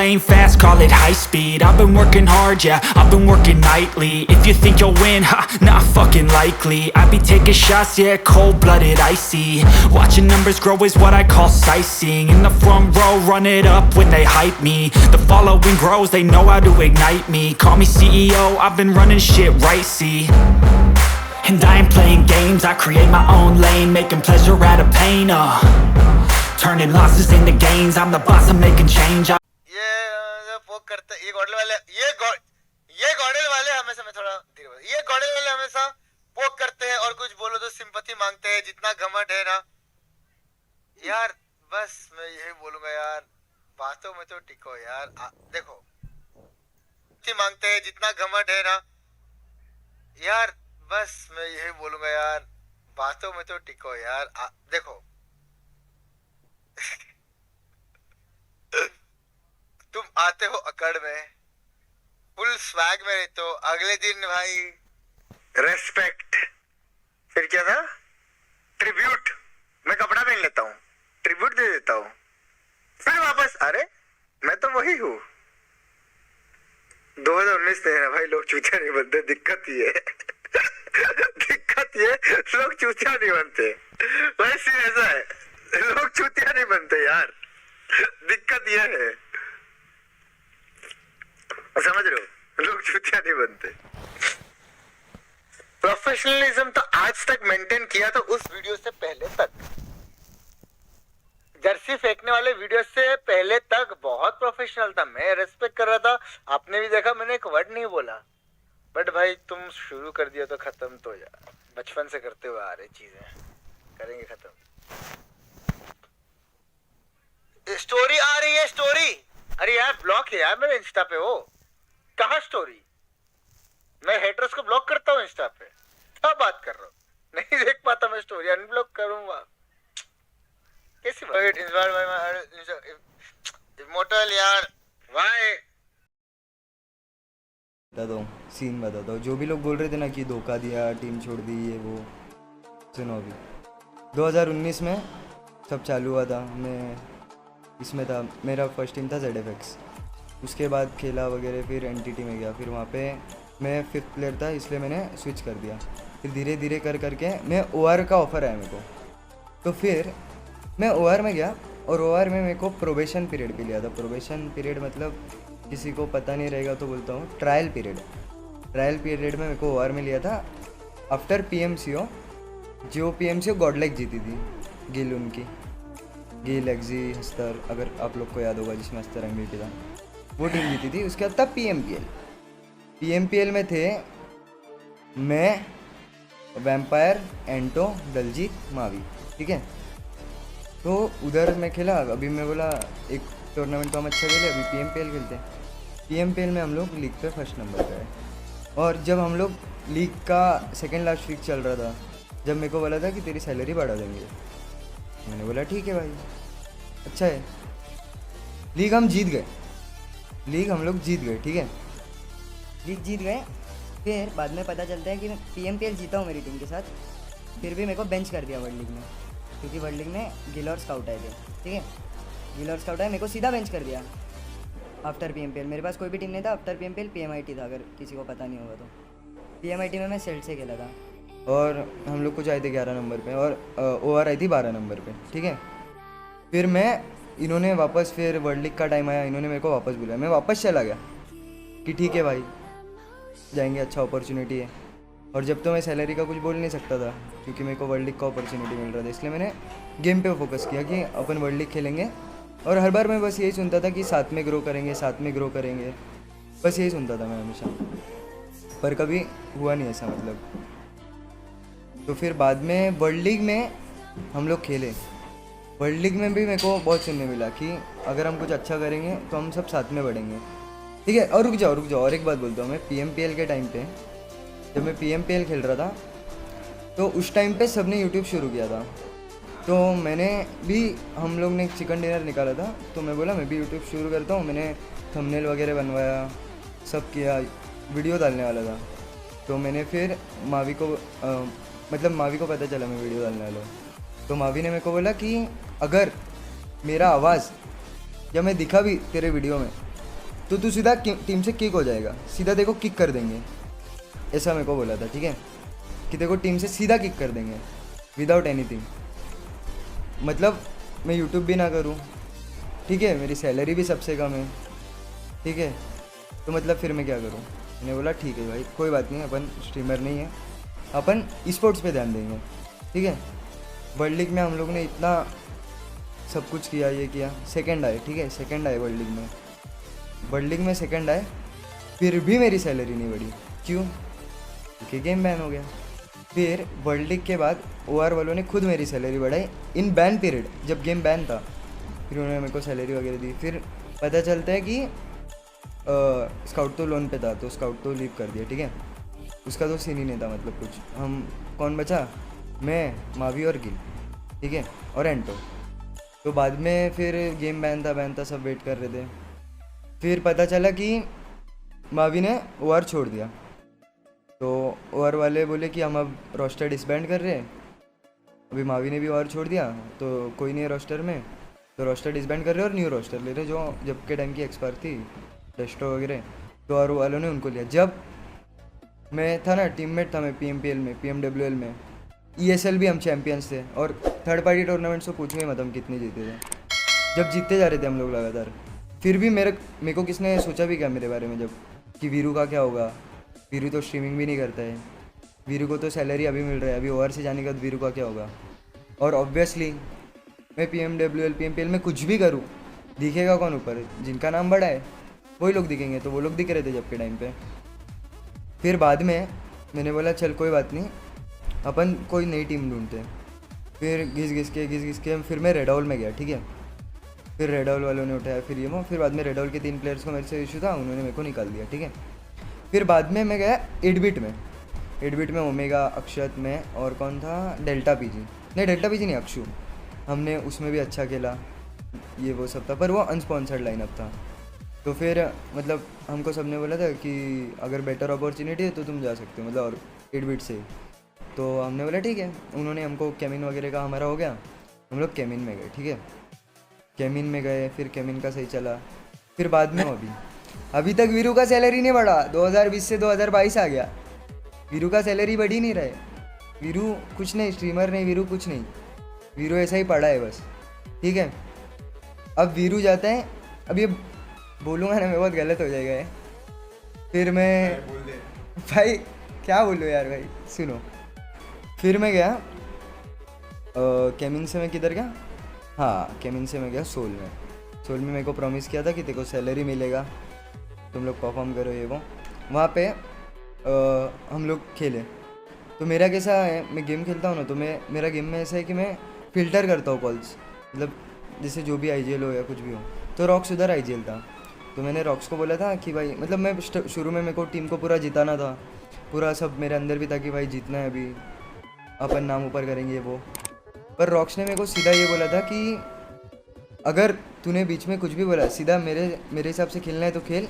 lane fast, call it high speed. I've been working hard, yeah, I've been working nightly. If you think you'll win, ha, not fucking likely. I be taking shots, yeah, cold-blooded, icy. Watching numbers grow is what I call sightseeing. In the front row, run it up when they hype me. The following grows, they know how to ignite me. Call me CEO, I've been running shit right, see. And I ain't playing games, I create my own lane, making pleasure out of pain, turning losses into gains, I'm the boss, I'm making change. ये पोक करते ये गॉडल वाले ये गॉडल वाले हमेशा मैं थोड़ा धीरे बोल ये गॉडल वाले हमेशा पोक करते हैं और कुछ बोलो तो सिंपैथी मांगते हैं जितना घमंड है ना यार बस मैं यही बोलूंगा यार बातों में तो टिको यार देखो मांगते हैं जितना घमंड है ना यार बस मैं यही बोलूंगा यार बातों में तो टिको यार देखो तुम आते हो अकड़ में फुल स्वैग में रहते हो अगले दिन भाई रेस्पेक्ट फिर क्या था ट्रिब्यूट मैं कपड़ा पहन लेता हूँ ट्रिब्यूट दे देता हूँ फिर वापस अरे मैं तो वही हूँ 2019 में है भाई लोग चूतिया नहीं बनते दिक्कत ये लोग चूतिया नहीं बनते वैसे ऐसा है लोग चूतिया नहीं बनते यार दिक्कत ये है समझ रहे हो लोग चूतिया नहीं बनते प्रोफेशनलिज्म तो आज तक मेंटेन किया तो उस वीडियो से पहले तक जर्सी फेंकने वाले वीडियो से पहले तक बहुत प्रोफेशनल था मैं रेस्पेक्ट कर रहा था आपने भी देखा मैंने एक वर्ड नहीं बोला बट भाई तुम शुरू कर दिया तो खत्म तो यार बचपन से करते हुए आ रहे चीजें करेंगे खत्म स्टोरी आ रही है स्टोरी अरे यार ब्लॉक है यार मेरे इंस्टा पे वो कहाँ स्टोरी मैं हेटर्स को ब्लॉक करता हूँ इंस्टा पे क्या बात कर रहा हूँ नहीं देख पाता मैं स्टोरी अनब्लॉक करूंगा कैसी बात इमोर्टल यार वाई बताता हूँ सीन बताता हूँ जो भी लोग बोल रहे थे ना कि धोखा दिया टीम छोड़ दी ये वो सुनो अभी 2019 में सब चालू हुआ था मैं इसमें था मेरा फर्स्ट टीम था ZFX उसके बाद खेला वगैरह फिर NTT में गया फिर वहाँ पे मैं 5th प्लेयर था इसलिए मैंने स्विच कर दिया फिर धीरे धीरे करके मैं OR का ऑफ़र आया मेरे को तो फिर मैं OR में गया और OR में मेरे को प्रोबेशन पीरियड पे लिया था प्रोबेशन पीरियड मतलब किसी को पता नहीं रहेगा तो बोलता हूँ ट्रायल पीरियड में मेरे को OR में लिया था आफ्टर PMCO जो PMCO गॉडलाइक जीती थी गिल उनकी गिल एक्जी हस्तर अगर आप लोग को याद होगा जिसमें हस्तर MVP था वो टीम जीती थी उसके बाद था PMPL में थे मैं वैम्पायर एंटो दलजीत मावी ठीक है तो उधर मैं खेला अभी मैं बोला एक टूर्नामेंट तो हम अच्छा खेले अभी PMPL खेलते हैं PMPL में हम लोग लीग पे फर्स्ट नंबर पे आए और जब हम लोग लीग का सेकंड लास्ट वीक चल रहा था जब मेरे को बोला था कि तेरी सैलरी बढ़ा देंगे मैंने बोला ठीक है भाई अच्छा है लीग हम लोग जीत गए ठीक है लीग जीत गए फिर बाद में पता चलता है कि मैं PMPL जीता हूँ मेरी टीम के साथ फिर भी मेरे को बेंच कर दिया वर्ल्ड लीग में क्योंकि वर्ल्ड लीग में गिल और स्काउट आए थे ठीक है गिल और स्काउट आए मेरे को सीधा बेंच कर दिया आफ्टर PMPL मेरे पास कोई भी टीम नहीं था आफ्टर PMPL PMIT था अगर किसी को पता नहीं होगा तो PMIT में मैं सेल्ट से खेला था और हम लोग कुछ आए थे 11 नंबर पे और OR आई थी 12 नंबर पे ठीक है फिर मैं इन्होंने वापस फिर वर्ल्ड लीग का टाइम आया इन्होंने मेरे को वापस बुलाया मैं वापस चला गया कि ठीक है भाई जाएंगे अच्छा अपॉर्चुनिटी है और जब तो मैं सैलरी का कुछ बोल नहीं सकता था क्योंकि मेरे को वर्ल्ड लीग का अपॉर्चुनिटी मिल रहा था इसलिए मैंने गेम पे फोकस किया कि अपन वर्ल्ड लीग खेलेंगे और हर बार मैं बस यही सुनता था कि साथ में ग्रो करेंगे बस यही सुनता था मैं हमेशा पर कभी हुआ नहीं ऐसा मतलब तो फिर बाद में वर्ल्ड लीग में हम लोग खेले वर्ल्ड लीग में भी मेरे को बहुत सुनने मिला कि अगर हम कुछ अच्छा करेंगे तो हम सब साथ में बढ़ेंगे ठीक है और रुक जाओ और एक बात बोलता हूँ मैं PMPL के टाइम पे जब मैं PMPL खेल रहा था तो उस टाइम पे सबने यूट्यूब शुरू किया था तो मैंने भी हम लोग ने एक चिकन डिनर निकाला था तो मैं बोला मैं भी यूट्यूब शुरू करता हूँ मैंने थंबनेल वगैरह बनवाया सब किया वीडियो डालने वाला था तो मैंने फिर मावी को मावी को पता चला मैं वीडियो डालने वाला हूँ तो मावी ने मेरे को बोला कि अगर मेरा आवाज़ या मैं दिखा भी तेरे वीडियो में तो तू सीधा टीम से किक हो जाएगा, सीधा देखो किक कर देंगे, ऐसा मेरे को बोला था, ठीक है, कि देखो टीम से सीधा किक कर देंगे विदाउट एनीथिंग। मतलब मैं यूट्यूब भी ना करूँ, ठीक है, मेरी सैलरी भी सबसे कम है, ठीक है, तो मतलब फिर मैं क्या करूँ। मैंने बोला ठीक है भाई कोई बात नहीं, अपन स्ट्रीमर नहीं है, अपन स्पोर्ट्स पे ध्यान देंगे, ठीक है। वर्ल्ड लीग में हम लोग ने इतना सब कुछ किया, ये किया, सेकंड आए, ठीक है, सेकंड आए वर्ल्ड लीग में, वर्ल्ड लीग में सेकंड आए, फिर भी मेरी सैलरी नहीं बढ़ी। क्यों? क्योंकि गेम बैन हो गया। फिर वर्ल्ड लीग के बाद OR वालों ने खुद मेरी सैलरी बढ़ाई इन बैन पीरियड, जब गेम बैन था, फिर उन्होंने मेरे को सैलरी वगैरह दी। फिर पता चलता है कि स्काउट तो लोन पे था, तो स्काउट तो लीव कर दिया, ठीक है, उसका तो सीन ही नहीं था, मतलब कुछ। हम कौन बचा, मैं, मावी और गिल, ठीक है, और एंटो। तो बाद में फिर गेम बैन था, सब वेट कर रहे थे। फिर पता चला कि मावी ने OR छोड़ दिया, तो OR वाले बोले कि हम अब रोस्टर डिसबैंड कर रहे हैं। अभी मावी ने भी OR छोड़ दिया, तो कोई नहीं है रोस्टर में, तो रोस्टर डिसबैंड कर रहे और न्यू रोस्टर ले रहे, जो जब के टाइम की एक्सपायर थी डेस्ट्रो वगैरह, तो OR वालों ने उनको लिया। जब मैं था ना, टीममेट था मैं PMPL में, PMWL में, ESL भी हम चैम्पियंस थे, और थर्ड पार्टी टूर्नामेंट्स तो पूछो ही मत हम कितने जीते थे, जब जीतते जा रहे थे हम लोग लगातार। फिर भी मेरे को किसने सोचा भी क्या मेरे बारे में, जब कि वीरू का क्या होगा, वीरू तो स्ट्रीमिंग भी नहीं करता है, वीरू को तो सैलरी अभी मिल रहा है, अभी OR से जाने के बाद वीरू का क्या होगा। और ऑब्वियसली मैं PMWL PMPL में कुछ भी करूँ, दिखेगा कौन ऊपर, जिनका नाम बड़ा है वही लोग दिखेंगे, तो वो लोग दिख रहे थे जब के टाइम पे। फिर बाद में मैंने बोला चल कोई बात नहीं, अपन कोई नई टीम ढूंढते। फिर घिस घिस के फिर मैं रेड ऑल में गया, ठीक है, फिर रेड ऑल वालों ने उठाया, फिर ये वो, फिर बाद में रेड ऑल के 3 प्लेयर्स को मेरे से इशू था, उन्होंने मेरे को निकाल दिया, ठीक है। फिर बाद में मैं गया 8 बिट में ओमेगा, अक्षत में, और कौन था, डेल्टा PG नहीं, अक्षु, हमने उसमें भी अच्छा खेला, ये वो सब था, पर वो अनस्पॉन्सर्ड लाइनअप था। तो फिर मतलब हमको सबने बोला था कि अगर बेटर अपॉर्चुनिटी है तो तुम जा सकते हो, मतलब और 8 बिट से। तो हमने बोला ठीक है, उन्होंने हमको केमिन वगैरह का हमारा हो गया, हम लोग केमिन में गए, ठीक है, केमिन में गए, फिर केमिन का सही चला। फिर बाद में अभी तक वीरू का सैलरी नहीं बढ़ा, 2020 से 2022 आ गया, वीरू का सैलरी बढ़ ही नहीं रहा है। वीरू कुछ नहीं, स्ट्रीमर नहीं, वीरू कुछ नहीं, वीरू ऐसा ही पड़ा है बस, ठीक है। अब वीरू जाता है, अब ये बोलूँगा ना मैं बहुत गलत हो जाएगा है, फिर मैं भाई क्या बोलूँ यार भाई, सुनो। फिर मैं गया केमिन से मैं किधर गया, हाँ केमिन से मैं गया सोल में मेरे को प्रॉमिस किया था कि तेरे को सैलरी मिलेगा, तुम लोग परफॉर्म करो ये वो। वहाँ पे हम लोग खेले, तो मेरा कैसा है, मैं गेम खेलता हूँ ना, तो मेरा गेम में ऐसा है कि मैं फ़िल्टर करता हूँ कॉल्स, मतलब जैसे जो भी IGL हो या कुछ भी हो। तो रॉक्स उधर IGL था, तो मैंने रॉक्स को बोला था कि भाई, मतलब मैं शुरू में मेरे को टीम को पूरा जिताना था, पूरा सब मेरे अंदर भी था कि भाई जीतना है, अभी अपन नाम ऊपर करेंगे वो। पर रॉक्स ने मेरे को सीधा ये बोला था कि अगर तूने बीच में कुछ भी बोला, सीधा मेरे हिसाब से खेलना है तो खेल,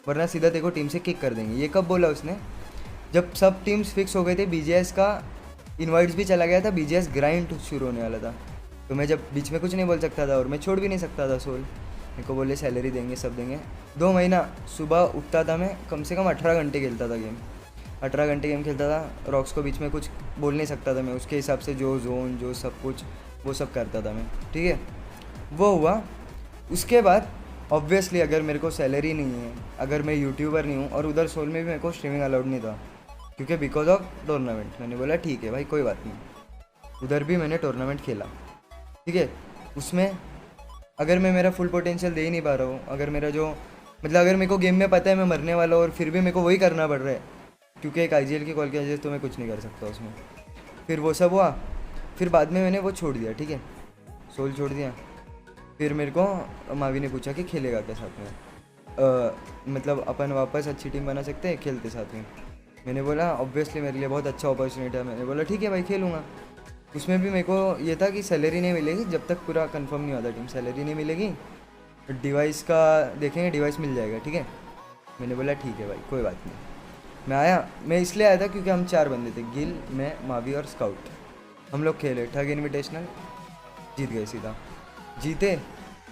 वरना सीधा तेरे को टीम से किक कर देंगे। ये कब बोला उसने, जब सब टीम्स फिक्स हो गए थे, BGS का इनवाइट्स भी चला गया था, BGS ग्राइंड शुरू होने वाला था, तो मैं जब बीच में कुछ नहीं बोल सकता था और मैं छोड़ भी नहीं सकता था सोल। मेरे को बोले सैलरी देंगे, सब देंगे। 2 महीना सुबह उठता था मैं, कम से कम 18 घंटे खेलता था गेम, 18 घंटे गेम खेलता था। रॉक्स को बीच में कुछ बोल नहीं सकता था मैं, उसके हिसाब से जो जोन जो सब कुछ वो सब करता था मैं, ठीक है। वो हुआ, उसके बाद ऑब्वियसली अगर मेरे को सैलरी नहीं है, अगर मैं यूट्यूबर नहीं हूँ, और उधर सोल में भी मेरे को स्ट्रीमिंग अलाउड नहीं था क्योंकि बिकॉज ऑफ टूर्नामेंट। मैंने बोला ठीक है भाई कोई बात नहीं, उधर भी मैंने टूर्नामेंट खेला, ठीक है। उसमें अगर मैं मेरा फुल पोटेंशियल दे ही नहीं पा रहा हूँ, अगर मेरा जो मतलब अगर मेरे को गेम में पता है मैं मरने वाला हूँ और फिर भी मेरे को वही करना पड़ रहा है क्योंकि एक IGL की कॉल की वजह से, तो मैं कुछ नहीं कर सकता उसमें। फिर वो सब हुआ, फिर बाद में मैंने वो छोड़ दिया, ठीक है, सोल छोड़ दिया। फिर मेरे को मावी ने पूछा कि खेलेगा क्या साथ में, मतलब अपन वापस अच्छी टीम बना सकते हैं खेलते साथ में। मैंने बोला ऑब्वियसली मेरे लिए बहुत अच्छा अपॉर्चुनिटी है, मैंने बोला ठीक है भाई खेलूँगा। उसमें भी मेरे को ये था कि सैलरी नहीं मिलेगी जब तक पूरा कंफर्म नहीं होता टीम, सैलरी नहीं मिलेगी, डिवाइस का देखेंगे, डिवाइस मिल जाएगा, ठीक है। मैंने बोला ठीक है भाई कोई बात नहीं। मैं आया, मैं इसलिए आया था क्योंकि हम 4 बंदे थे, गिल, मैं, मावी और स्काउट। हम लोग खेले ठग इन्विटेशनल, जीत गए, सीधा जीते।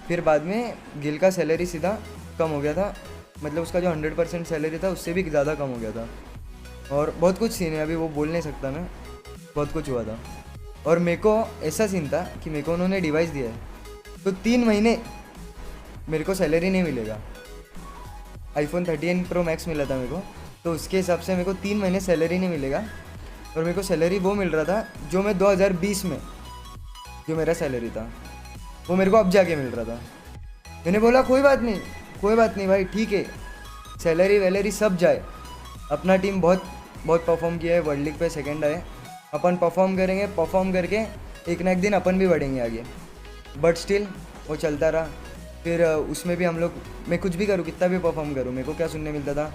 फिर बाद में गिल का सैलरी सीधा कम हो गया था मतलब उसका जो 100% सैलरी था उससे भी ज़्यादा कम हो गया था। और बहुत कुछ सीन है, अभी वो बोल नहीं सकता मैं, बहुत कुछ हुआ था। और मेरे को ऐसा सीन था कि मेरे को उन्होंने डिवाइस दिया है तो 3 महीने मेरे को सैलरी नहीं मिलेगा। आईफोन 13 प्रो मैक्स मिला था मेरे को, तो उसके हिसाब से मेरे को 3 महीने सैलरी नहीं मिलेगा। और मेरे को सैलरी वो मिल रहा था जो मैं 2020 में, जो मेरा सैलरी था वो मेरे को अब जाके मिल रहा था। मैंने बोला कोई बात नहीं, कोई बात नहीं भाई, ठीक है, सैलरी वैलरी सब जाए, अपना टीम बहुत बहुत परफॉर्म किया है, वर्ल्ड लीग पे सेकंड आए, अपन परफॉर्म करेंगे, परफॉर्म करके एक ना एक दिन अपन भी बढ़ेंगे आगे। बट स्टिल वो चलता रहा। फिर उसमें भी हम लोग, मैं कुछ भी करूँ, कितना भी परफॉर्म करूँ, मेरे को क्या सुनने मिलता था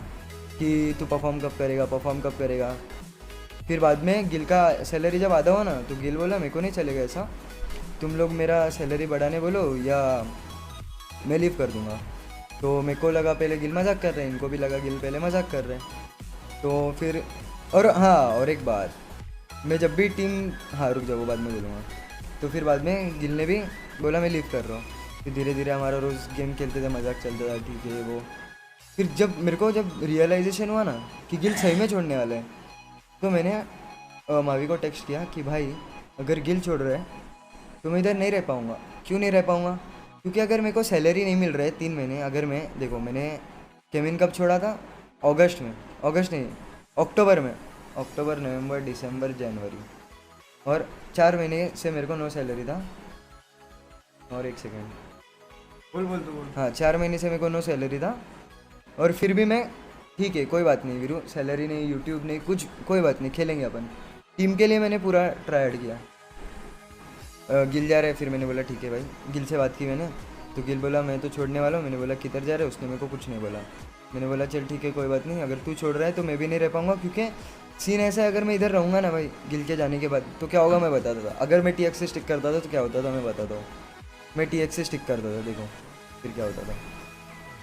कि तू परफॉर्म कब करेगा, परफॉर्म कब करेगा। फिर बाद में गिल का सैलरी जब आधा हुआ ना, तो गिल बोला मेरे को नहीं चलेगा ऐसा, तुम लोग मेरा सैलरी बढ़ाने बोलो या मैं लीव कर दूंगा। तो मेरे को लगा पहले गिल मजाक कर रहे हैं, इनको भी लगा गिल पहले मजाक कर रहे हैं। तो फिर, और हाँ, और एक बात, मैं जब भी टीम, हाँ रुक जाओ वो बाद में बोलूँगा। तो फिर बाद में गिल ने भी बोला मैं लीव कर रहा हूँ। फिर धीरे धीरे हमारा रोज़ गेम खेलते थे, मजाक चलता था, ठीक है वो। फिर जब मेरे को जब रियलाइजेशन हुआ ना कि गिल सही में छोड़ने वाला है, तो मैंने मावी को टेक्स्ट किया कि भाई अगर गिल छोड़ रहा है तो मैं इधर नहीं रह पाऊँगा। क्यों नहीं रह पाऊँगा? क्योंकि अगर मेरे को सैलरी नहीं मिल रहा है 3 महीने, अगर मैं, देखो मैंने केविन कब छोड़ा था? अगस्त में, अगस्त नहीं, अक्टूबर में, अक्टूबर नवंबर दिसंबर जनवरी, और 4 महीने से मेरे को नो सैलरी था। और एक सेकेंड, बोल तो बोल। हाँ 4 महीने से मेरे को नो सैलरी था। और फिर भी मैं, ठीक है कोई बात नहीं वीरू, सैलरी नहीं, यूट्यूब नहीं, कुछ कोई बात नहीं, खेलेंगे अपन। टीम के लिए मैंने पूरा ट्राई किया। गिल जा रहा है, फिर मैंने बोला ठीक है भाई, गिल से बात की मैंने, तो गिल बोला मैं तो छोड़ने वाला हूँ। मैंने बोला किधर जा रहा है? उसने मेरे को कुछ नहीं बोला। मैंने बोला चल ठीक है कोई बात नहीं, अगर तू छोड़ रहा है तो मैं भी नहीं रह पाऊँगा, क्योंकि सीन ऐसा है, अगर मैं इधर रहूँगा ना भाई गिल के जाने के बाद, तो क्या होगा मैं बताता था। अगर मैं TX से स्टिक करता था तो क्या होता था मैं बताता हूँ। मैं TX से स्टिक करता था, देखो फिर क्या होता था।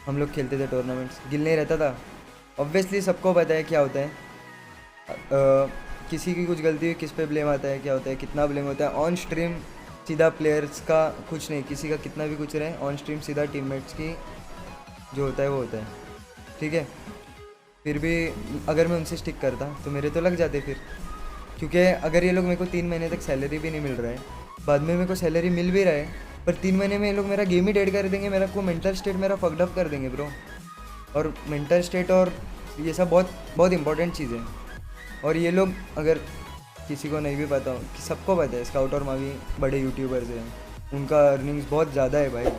हम लोग खेलते थे टूर्नामेंट्स, गिल नहीं रहता था, ऑब्वियसली सबको पता है क्या होता है। किसी की कुछ गलती हुई किस पे ब्लेम आता है, क्या होता है, कितना ब्लेम होता है ऑन स्ट्रीम। सीधा प्लेयर्स का कुछ नहीं, किसी का कितना भी कुछ रहे, ऑन स्ट्रीम सीधा टीममेट्स की जो होता है वो होता है, ठीक है। फिर भी अगर मैं उनसे स्टिक करता तो मेरे तो लग जाते फिर, क्योंकि अगर ये लोग मेरे को 3 महीने तक सैलरी भी नहीं मिल रहा है, बाद में मेरे को सैलरी मिल भी रहा है, पर 3 महीने में ये लोग मेरा गेम ही डेड कर देंगे, मेरा को मेंटल स्टेट मेरा फक्ड अप कर देंगे ब्रो। और मेंटल स्टेट और ये सब बहुत बहुत इंपॉर्टेंट चीज़ है। और ये लोग, अगर किसी को नहीं भी पता हो, कि सबको पता है स्काउट और मावी बड़े यूट्यूबर्स हैं, उनका अर्निंग्स बहुत ज़्यादा है भाई,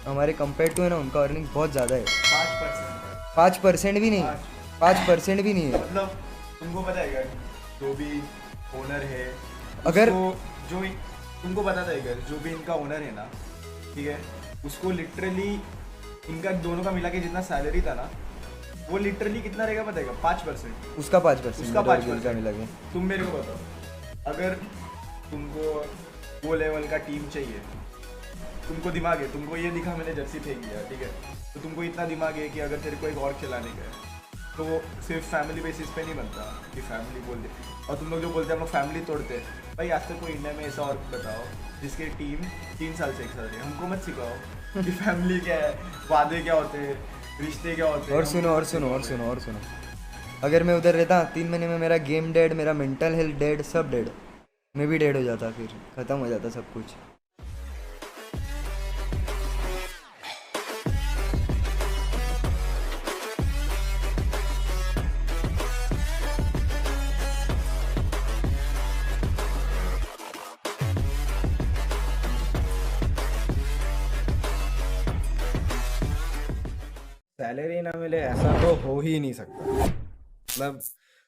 हमारे कंपेयर टू है ना, उनका अर्निंग्स बहुत ज़्यादा है। 5%। 5% भी नहीं, 5% भी नहीं है। मतलब तुमको पता है क्या, जो भी ओनर है, अगर जो तुमको पता था क्या, जो भी इनका ओनर है ना, ठीक है, उसको लिटरली इनका दोनों का मिला के जितना सैलरी था ना, वो लिटरली कितना रहेगा पता है क्या? 5%। उसका 5%, उसका 5%। का मिला के। तुम मेरे को बताओ, अगर तुमको वो लेवल का टीम चाहिए, तुमको दिमाग है, तुमको ये दिखा मैंने जर्सी फेंक दिया, ठीक है, तो तुमको इतना दिमाग है कि अगर तेरे को एक और खिलाने का है, तो वो सिर्फ फैमिली बेसिस पे नहीं बनता कि फैमिली बोल दे। और तुम लोग जो बोलते हैं हम लोग फैमिली तोड़ते हैं, भाई आज तक कोई इंडिया में ऐसा और बताओ जिसकी टीम 3 साल से एक साल है। हमको मत सिखाओ कि फैमिली क्या है, वादे क्या होते हैं, रिश्ते क्या होते हैं। और सुनो और सुनो और सुनो और सुनो, अगर मैं उधर रहता 3 महीने में मेरा गेम डेड, मेरा मेंटल हेल्थ डेड, सब डेड, मैं भी डेड हो जाता, फिर ख़त्म हो जाता सब कुछ। सैलरी ना मिले ऐसा तो हो ही नहीं सकता। मतलब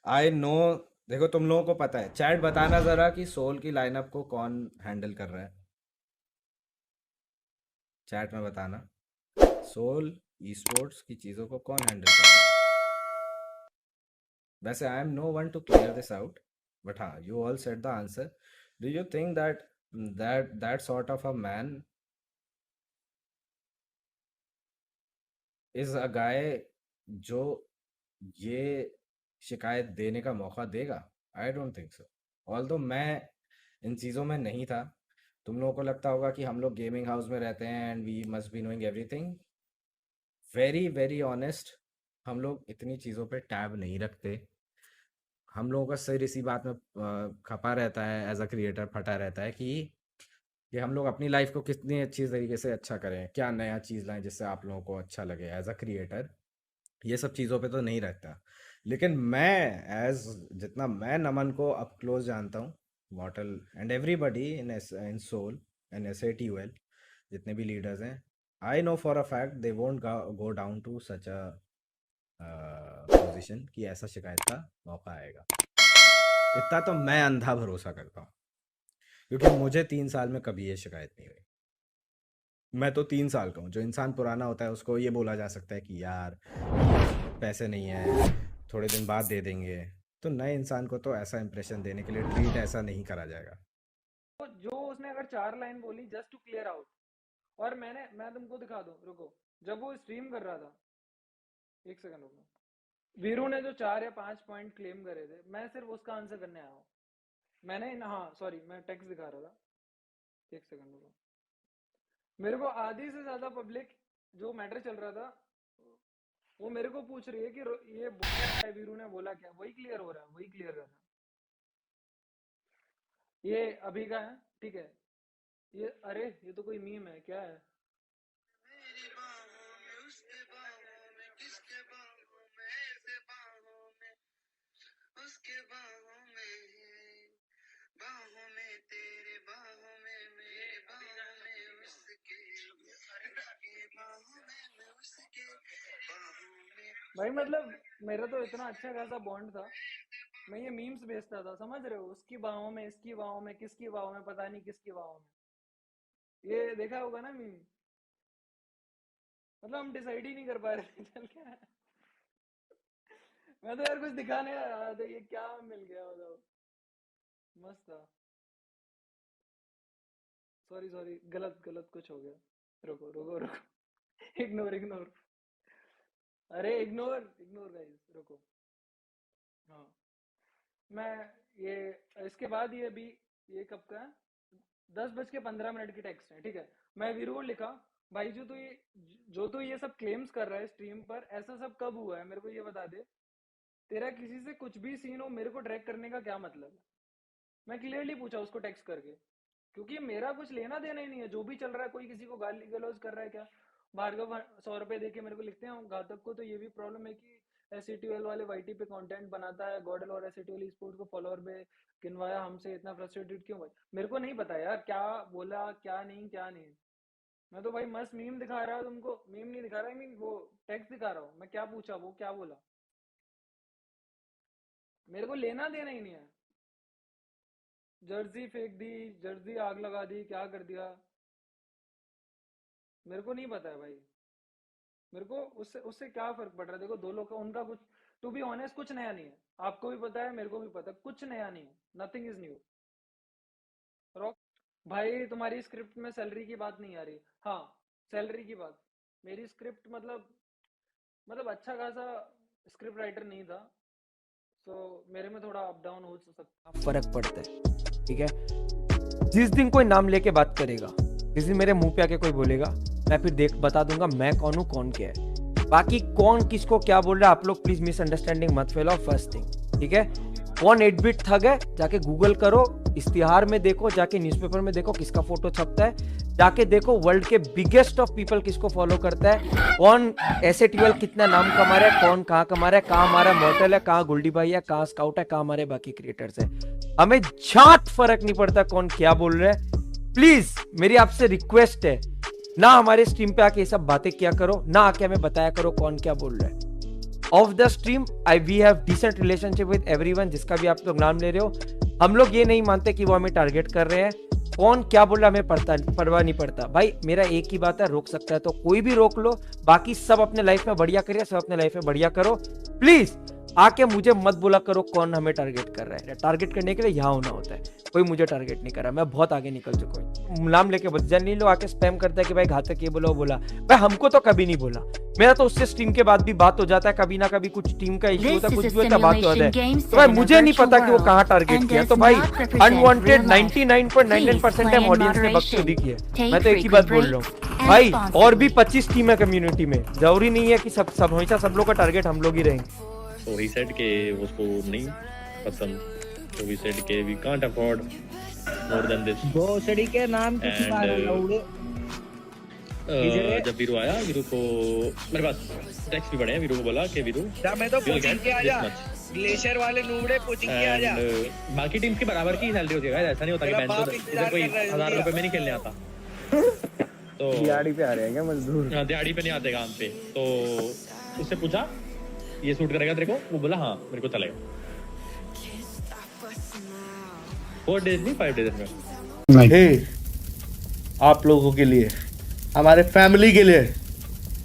आई नो, देखो तुम लोगों को पता है, चैट बताना जरा कि सोल की लाइनअप को कौन हैंडल कर रहा है, चैट में बताना सोल ई स्पोर्ट्स की चीज़ों को कौन हैंडल कर रहा है। वैसे I am no one to clear this out, but हाँ, you all said the answer. Do you think that that sort of a man is a guy जो ये शिकायत देने का मौका देगा? I don't think so. Although मैं इन चीज़ों में नहीं था, तुम लोगों को लगता होगा कि हम लोग गेमिंग हाउस में रहते हैं and we must be knowing everything. Very very honest, हम लोग इतनी चीज़ों पे टैब नहीं रखते। हम लोगों का सिर इसी बात में खपा रहता है, एज अ क्रिएटर फटा रहता है कि हम लोग अपनी लाइफ को कितनी अच्छी तरीके से अच्छा करें, क्या नया चीज़ लाएं जिससे आप लोगों को अच्छा लगे एज अ क्रिएटर। ये सब चीज़ों पे तो नहीं रहता। लेकिन मैं एज जितना मैं नमन को अप क्लोज जानता हूँ, Mortal and everybody in Soul and SATUL जितने भी लीडर्स हैं, I know for a fact they won't go down to such a position कि ऐसा शिकायत का मौका आएगा। इतना तो मैं अंधा भरोसा करता हूँ, क्योंकि मुझे 3 साल में कभी ये शिकायत नहीं हुई। मैं तो 3 साल का हूँ। जो इंसान पुराना होता है उसको ये बोला जा सकता है कि यार पैसे नहीं है, थोड़े दिन बाद दे देंगे। तो नए इंसान को तो ऐसा इंप्रेशन देने के लिए ट्रीट ऐसा नहीं करा जाएगा। तो जो उसने अगर 4 लाइन बोली जस्ट टू क्लियर आउट, और मैं तुमको दिखा दूं, रुको, जब वो स्ट्रीम कर रहा था, एक सेकंड रुको, वीरू ने जो 4 या 5 पॉइंट क्लेम करे थे, मैं सिर्फ उसका आंसर करने आया हूँ। मैंने हाँ सॉरी, मैं टेक्स्ट दिखा रहा था, एक सेकंड रुको। मेरे को आधी से ज्यादा पब्लिक जो मैटर चल रहा था वो मेरे को पूछ रही है कि ये बोला क्या है, वीरू ने बोला क्या, वही क्लियर हो रहा है, वही क्लियर कर रहा है। ये अभी का है, ठीक है। ये अरे ये तो कोई मीम है, क्या है? भाई मतलब मेरा तो इतना अच्छा खासा बॉन्ड था, मैं ये मीम्स भेजता था, समझ रहे हो, उसकी बाहों में, इसकी बाहों में, किसकी बाहों में, पता नहीं किसकी बाहों में। ये देखा होगा ना मीम, मतलब हम डिसाइड ही नहीं कर पा रहे थे चल क्या है। मैं तो यार कुछ दिखाने आया था, ये क्या मिल गया, मतलब मस्त था। सॉरी सॉरी, गलत कुछ हो गया, रुको रुको रुको, इग्नोर अरे इग्नोर गाइस, रुको। हाँ मैं ये इसके बाद ये अभी ये कब का है, 10:15 की टेक्स्ट है, ठीक है। मैं वीरू को लिखा, भाई जो तू ये सब क्लेम्स कर रहा है स्ट्रीम पर, ऐसा सब कब हुआ है, मेरे को ये बता दे। तेरा किसी से कुछ भी सीन हो, मेरे को ट्रैक करने का क्या मतलब है? मैं क्लियरली पूछा उसको टेक्स्ट करके, क्योंकि मेरा कुछ लेना देना ही नहीं है जो भी चल रहा है। कोई किसी को गाली गलौज कर रहा है क्या? भार्गव 100 रुपए देके मेरे को लिखते हैं, घातक को तो ये भी प्रॉब्लम है कि SATUL वाले YT पे कंटेंट बनाता है, गॉडल और SATUL स्पोर्ट्स को फॉलोअर पे गिनवाया, हमसे इतना फ्रस्ट्रेटेड क्यों भाई? मेरे को नहीं पता यार क्या बोला, क्या नहीं। मैं तो भाई मस्त मीम दिखा रहा हूँ तुमको, मीम नहीं दिखा रहा, मीन वो टेक्स्ट दिखा रहा हूँ। मैं क्या पूछा, वो क्या बोला, मेरे को लेना देना ही नहीं है। जर्सी फेंक दी, जर्सी आग लगा दी, क्या कर दिया, मेरे को नहीं पता है भाई। मेरे को उससे क्या फर्क पड़ रहा है? देखो दो लोग का, उनका कुछ, टू बी ऑनेस्ट कुछ नया नहीं है। आपको भी पता है, मेरे को भी पता है, कुछ नया नहीं है, नथिंग इज न्यू। रॉक भाई, तुम्हारी स्क्रिप्ट में सैलरी की बात नहीं आ रही। हाँ सैलरी की बात, मेरी स्क्रिप्ट मतलब अच्छा खासा स्क्रिप्ट राइटर नहीं था, तो मेरे में थोड़ा अप डाउन हो सकता, फर्क पड़ता है, ठीक है। जिस दिन कोई नाम लेके बात करेगा, जिस दिन मेरे मुंह पे आके कोई बोलेगा, मैं फिर बता दूंगा मैं कौन हूँ, कौन क्या है। बाकी कौन किसको क्या बोल रहा है, आप लोग प्लीज मिसअंडरस्टैंडिंग मत फैलाओ, फर्स्ट थिंग, ठीक है। कौन 8-बिट ठग है, जाके गूगल करो, इश्तिहार में देखो, जाके न्यूज़पेपर में देखो किसका फोटो छपता है, जाके देखो वर्ल्ड के बिगेस्ट ऑफ पीपल किसको फॉलो करता है, कौन SATUL कितना नाम कमा रहा है, कौन कहाँ कमा रहा है, कहाँ हमारा मॉर्टल है, कहाँ गोल्डी भाई है, कहाँ स्काउट है, कहाँ हमारे बाकी क्रिएटर्स है। हमें झाट फर्क नहीं पड़ता कौन क्या बोल रहा है। प्लीज मेरी आपसे रिक्वेस्ट है, ना हमारे स्ट्रीम पे आके ये सब बातें किया करो, ना आके हमें बताया करो कौन क्या बोल रहा है। Off the stream we have decent relationship with everyone, जिसका भी आप लोग नाम ले रहे हो। हम लोग ये नहीं मानते कि वो हमें टारगेट कर रहे हैं, कौन क्या बोल रहा है हमें परवाह नहीं पड़ता। भाई मेरा एक ही बात है, रोक सकता है तो कोई भी रोक लो, बाकी सब अपने लाइफ में बढ़िया करिए, सब अपने लाइफ में बढ़िया करो। प्लीज आके मुझे मत बोला करो कौन हमें टारगेट कर रहा है। टारगेट करने के लिए यहाँ होना होता है, कोई मुझे टारगेट नहीं कर रहा, मैं बहुत आगे निकल चुका हूँ। नाम लेके बदजान नहीं लो, आके स्पैम करता है कि भाई घातक ये बोला वो बोला, भाई हमको तो कभी नहीं बोला। मेरा तो उससे स्ट्रीम के बाद भी बात हो जाता है, कभी ना कभी कुछ टीम का इशू होता है, कुछ भी होता है, बात हो जाता है। तो भाई मुझे नहीं पता कि वो कहाँ टारगेट किया, तो भाई अनवांटेड 99.99% ऑडियंस ने बकचोदी की है। मैं तो एक ही बात बोल रहा हूँ, भाई और भी 25 टीम है कम्युनिटी में, जरूरी नहीं है कि सब हमेशा सब लोग का टारगेट हम लोग ही रहेंगे। So he said कि उसको नहीं पसंद, so we said कि we can't afford more than this. भोसड़ी के नाम की And, मारो लौड़े। जब वीरू आया, वीरू को मेरे पास टेक्स्ट भी पड़े हैं, वीरू को बोला कि वीरू जा मैं तो you'll कोचिंग get के this आजा, much. ग्लेशियर वाले नूबड़े कोचिंग के आजा। And, बाकी टीम्स के बराबर की सैलरी होती है guys, ऐसा नहीं होता कि तेरा बेंच बाप तो इंतजार इधर कोई कर रहा है 1000 रुपए में नहीं खेलने आता। तो दिहाड़ी पे आ रहे हैं क्या मजदूर? हाँ, दिहाड़ी पे नहीं आते काम पे। तो उससे पूछा ये सूट करेगा तेरे को? वो बोला हाँ मेरे को चलेगा। 4 days नहीं 5 days में। हे आप लोगों के लिए, हमारे फैमिली के लिए,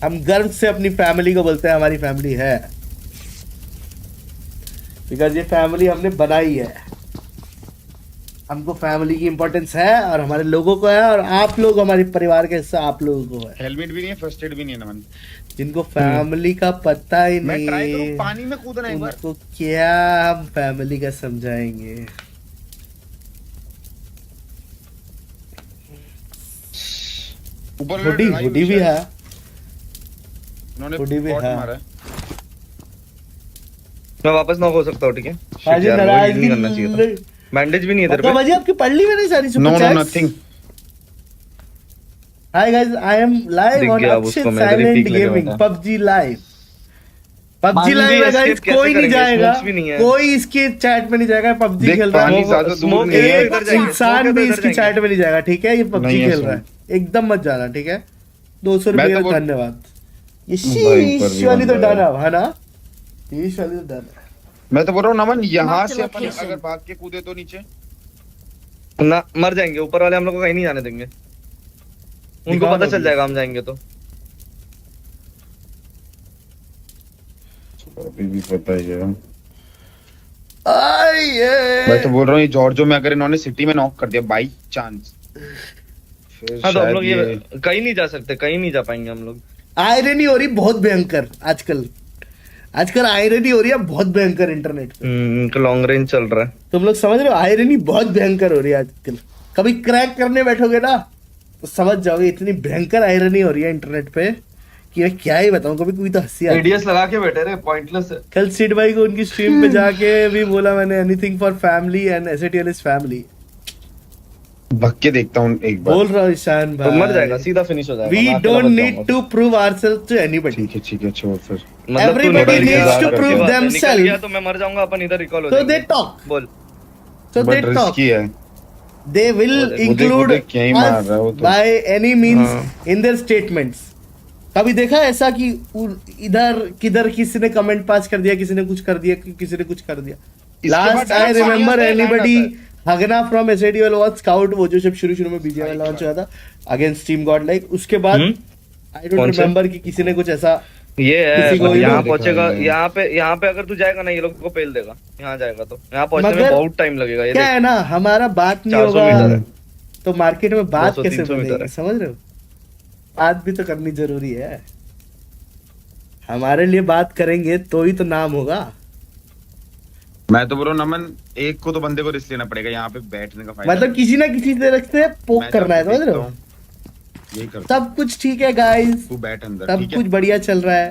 हम गर्व से अपनी फैमिली को बोलते हैं हमारी फैमिली है, बिकॉज ये फैमिली हमने बनाई है। हमको फैमिली की इम्पोर्टेंस है और हमारे लोगों को है, और आप लोग हमारे परिवार का हिस्सा आप लोगों को है। हेलमेट भी नहीं है, फर्स्ट एड भी नहीं है नमन। जिनको फैमिली का पता ही मैं नहीं, ट्राई करूं पानी में कूदना एक बार। उनको क्या हम फैमिली का समझाएंगे। ऊपर हुडी भी है, उन्होंने हुडी भी बॉट है। मारा है। मैं वापस नॉक हो सकता हूँ, ठीक है? Shit आज यार, वो heal नाराजगी नहीं करना चाहिए था। बैंडेज भी नहीं है तेरे पे? बाजी आपकी पढ़ ली मैंने सारी no super no chats. Nothing. Hi guys, I am live दिख ऑन गया अब अक्षित उसको, मैं इधर ही साइलेंट पीक लेके गेमिंग बैठा। PUBG live. पबजी पानी लाइव भी है गाइस, escape कैसे कोई नहीं करेंगे? जाएगा, Smokes भी नहीं है। कोई इसके चैट में नहीं जाएगा। पबजी देख खेल रहा पानी है, ज्यादा दूर स्मोक नहीं है। इधर जाएंगे, इंसान स्मोक भी इधर इसकी जाएंगे। चैट में नहीं जाएगा, ठीक है? ये पबजी नहीं है खेल रहा है, एकदम मत जाना, ठीक है? 200 मैं रुपये तो का बोल- धन्यवाद। ये भाई, पर शीश भी वाली तो बंदा डन है। है ना? शीश वाली तो डन है। मैं तो बोल रहा हूँ नमन, यहाँ Mark the से अपन location. अगर भाग के कूदे तो नीचे ना मर जाएंगे, ऊपर वाले हम लोग को कहीं नहीं जाने देंगे। उनको दिखा पता दो चल भी। जाएगा हम जाएंगे तो। अभी भी पता ही है। आइए। मैं तो बोल रहा हूँ ये जॉर्जो में अगर इन्होंने सिटी में नॉक कर दिया बाई चांस, फिर हाँ तो हम शायद लोग ये कहीं नहीं जा सकते, कहीं नहीं जा पाएंगे हम लोग। आयरनी हो रही बहुत भयंकर आजकल आयरनी हो रही है बहुत भयंकर इंटरनेट पे। इनका लॉन्ग रेंज चल रहा है। तुम लोग समझ रहे हो, आयरनी बहुत भयंकर हो रही है आजकल। कभी क्रैक करने बैठोगे ना तो समझ जाओगे, इतनी भयंकर आयरनी हो रही है इंटरनेट पे कि मैं क्या ही बताऊं। कभी कोई तो हंसी आती है। एडीएस लगा के बैठे रहे, पॉइंटलेस है। कल सीड भाई को उनकी स्ट्रीम पे जाके भी बोला मैंने, anything for family and एसएटीएल is family. भग के देखता हूँ एक बार। बोल रहा हूँ ईशान तो भाई, मर जाएगा, सीधा फिनिश हो जाएगा। वी मैं अकेला डोंट बच नीड जाऊंगा। To prove ourselves to anybody, ठीक है छोड़ फिर। मतलब तू Everybody निकल गया, needs to अगर prove ये बात है, निकल themselves. गया तो मैं मर जाऊंगा, अपन इधर रिकॉल हो so जाएंगे। they talk, बोल। so they but talk, risky है। they will वो देख- include देख क्या ही मार us रहा है वो तो। by any means हाँ। in their statements. कभी देखा ऐसा कि इधर किधर किसी ने कमेंट पास कर दिया, किसी ने कुछ कर दिया, किसी ने कुछ कर दिया? लास्ट आई रिमेम्बर एनीबॉडी हगना फ्रॉम एसएटीएल वाज स्काउट, वो जो जब शुरू में बीजीएमआई लॉन्च हुआ था अगेंस्ट टीम गॉड लाइक, उसके बाद आई डोंट कौन से? रिमेम्बर कि किसी ने कुछ ऐसा। ये किसी को है, ये यहाँ लोग पहुंचेगा, दिखाएंगे। यहाँ पे अगर तू जाएगा ना, ये लोग को पेल देगा। यहाँ जाएगा तो यहाँ पहुंचने में मगर बहुत टाइम लगेगा। ये क्या देख, है ना, हमारा बात नहीं 400 होगा मीटर है। तो मार्केट में बात 200, कैसे 300 मीटर बनेगी? है। समझ रहे हो, बात भी तो करनी जरूरी है। हमारे लिए बात करेंगे तो ही तो नाम होगा। मैं तो बोल रहा हूँ नमन, एक को तो बंदे को रिस्क लेना पड़ेगा यहाँ पे बैठने का फायदा। मतलब किसी ना किसी तरह से पोक मैं करना है, जब समझ रहे देखता हो? हूँ, यही कर। सब कुछ ठीक है गाइस, तू बैठ अंदर, सब ठीक है? कुछ बढ़िया चल रहा है,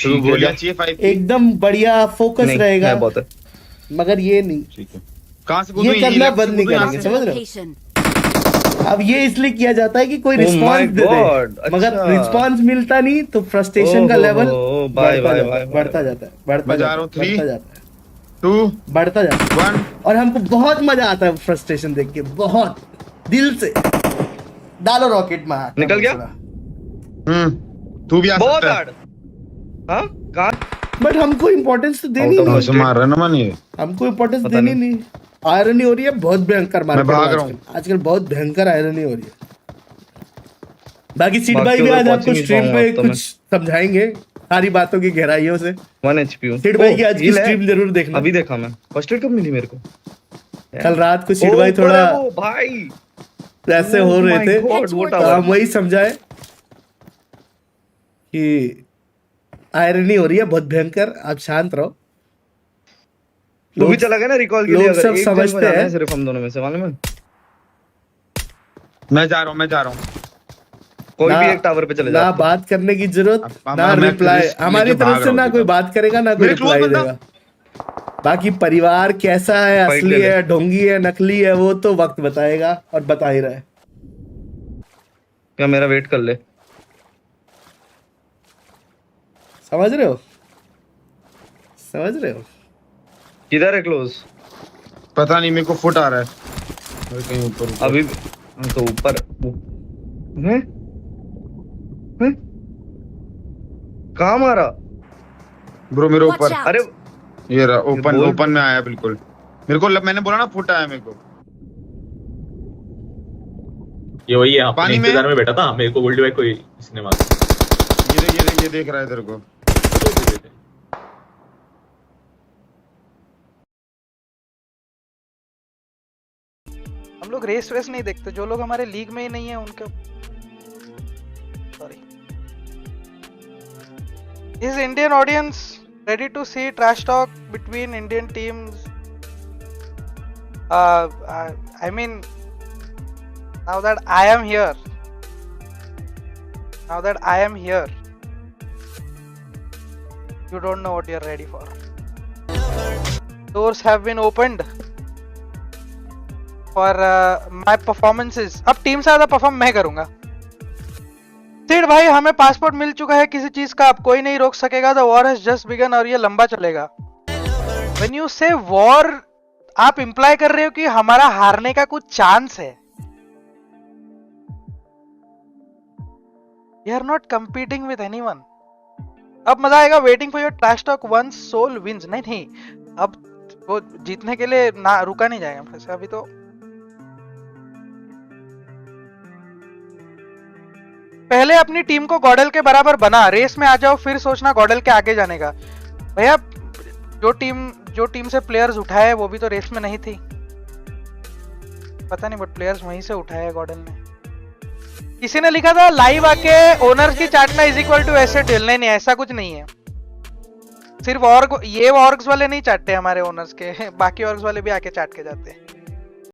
तू गोलियां चाहिए 5 की? एकदम बढ़िया फोकस नहीं, रहेगा, है बहुत है। मगर ये नहीं, ठीक है। कहाँ से ये करना बंद नहीं यहाँ करेंगे, से? समझ रहे हो? Location. अब ये इसलिए किया जाता है कि कोई Oh my response they God, दे, मगर अच्छा। रिस्पांस मिलता नहीं तो फ्रस्ट्रेशन का ओहो, लेवल बाय, बढ़ता बाय, जाता बाय, है, बाय। बढ़ता जाता है, बढ़ता मैं जा जाता रहा हूँ, है, 3, बढ़ता जाता है, 2, बढ़ता जाता है। 1। और हमको बहुत मजा आता है फ्रस्ट्रेशन देख के, बहुत दिल से। डालो रॉकेट में हाथ, निकल गया? तू भी आ बहुत सकता है। हार्ड। हाँ कहाँ? बट हमको इम्पोर्टेंस तो देनी Out of नहीं, से मार रहा है नमन ये। हमको इम्पोर्टेंस पता देनी नहीं। आयरनी हो रही है बहुत भयंकर मार्केट मैं भाग में रहा हूँ। आजकल, आजकल बहुत भयंकर आयरनी हो रही है। बाकी सीट बाकी भाई भी उधर आज पहुंच आपको ही नहीं स्ट्रीम पाऊंगा पे अब तो कुछ समझाएंगे सारी बातों की गहराइयों से। 1 HP हूँ। सीट भाई की ओह, आज की heal है। स्ट्रीम जरूर देखना। अभी देखा मैं। फर्स्ट एड कब मिली मेरे को? कल रात को सीट ओह, भाई ऊपर थोड़ा है वो, भाई ऐसे Oh हो रहे my थे, God, वो तो tower। हम वही समझाए कि आयरनी हो रही है बहुत भयंकर, आप शांत रहो। तू भी चला गया ना रिकॉल के लिए? लोग अगर सब एक जन समझते को जाना है हैं। सिर्फ हम दोनों में से, मालूम है? मैं जा रहा हूँ। कोई ना, भी एक टावर पे चले ना जाओ। बात करने की जरूरत, अब ना मैं रिप्लाई रिस्क हमारी लेके तरफ भाग से, रहा हूँ ना कोई सीधा। बात करेगा ना कोई मेरे क्लोज रिप्लाई बंदा। देगा। बाकी परिवार कैसा है, फाइट असली ले ले। है, ढोंगी है, नकली है, वो तो वक्त बताएगा और बता ही रहा है। क्या मेरा वेट कर ले। समझ रहे हो, समझ रहे हो? किधर है क्लोज? पता नहीं, मेरे को फुट आ रहा है अरे कहीं ऊपर अभी तो ऊपर हैं? हैं? कहाँ मारा? ब्रो मेरे ऊपर। अरे ये रहा ओपन, बोल- ओपन में आया बिल्कुल। मेरे को मैंने बोला ना फुट आया मेरे को। ये वही है, अपने पानी में? इंतजार में बैठा था, मेरे को गोल्डी भाई कोई इसने मारा। ये देख रहा है तेरे को। हम लोग रेस वेस नहीं देखते, जो लोग हमारे लीग में ही नहीं है उनके। Sorry. Is Indian audience ready to see trash talk between Indian teams? I mean, now that I am here, you don't know what you're ready for. Doors have been opened for my performances. अब team से ज्यादा perform मैं करूंगा। सिड भाई, हमें passport मिल चुका है किसी चीज का, अब कोई नहीं रोक सकेगा। The war has just begun और ये लंबा चलेगा। व्हेन यू से वॉर, आप इंप्लाई कर रहे हो कि हमारा हारने का कुछ चांस है। We are not competing with anyone. अब मजा आएगा waiting for your trash talk once Soul wins. नहीं, अब वो जीतने के लिए ना रुका नहीं जाएगा फिर से। अभी तो पहले अपनी टीम को गॉडल के बराबर बना, रेस में आ जाओ, फिर सोचना गॉडल के आगे जाने का। भैया, जो टीम से प्लेयर्स उठाए वो भी तो रेस में नहीं थी। पता नहीं, बट प्लेयर्स वहीं से उठाए गॉडल ने। किसी ने लिखा था लाइव आके ओनर्स की चाटना is equal to asset deal. नहीं, ऐसा कुछ नहीं है। सिर्फ ऑर्ग, ये ऑर्ग्स वाले नहीं चाटते हमारे ओनर्स के, बाकी ऑर्ग्स वाले भी आके चाट के जाते हैं।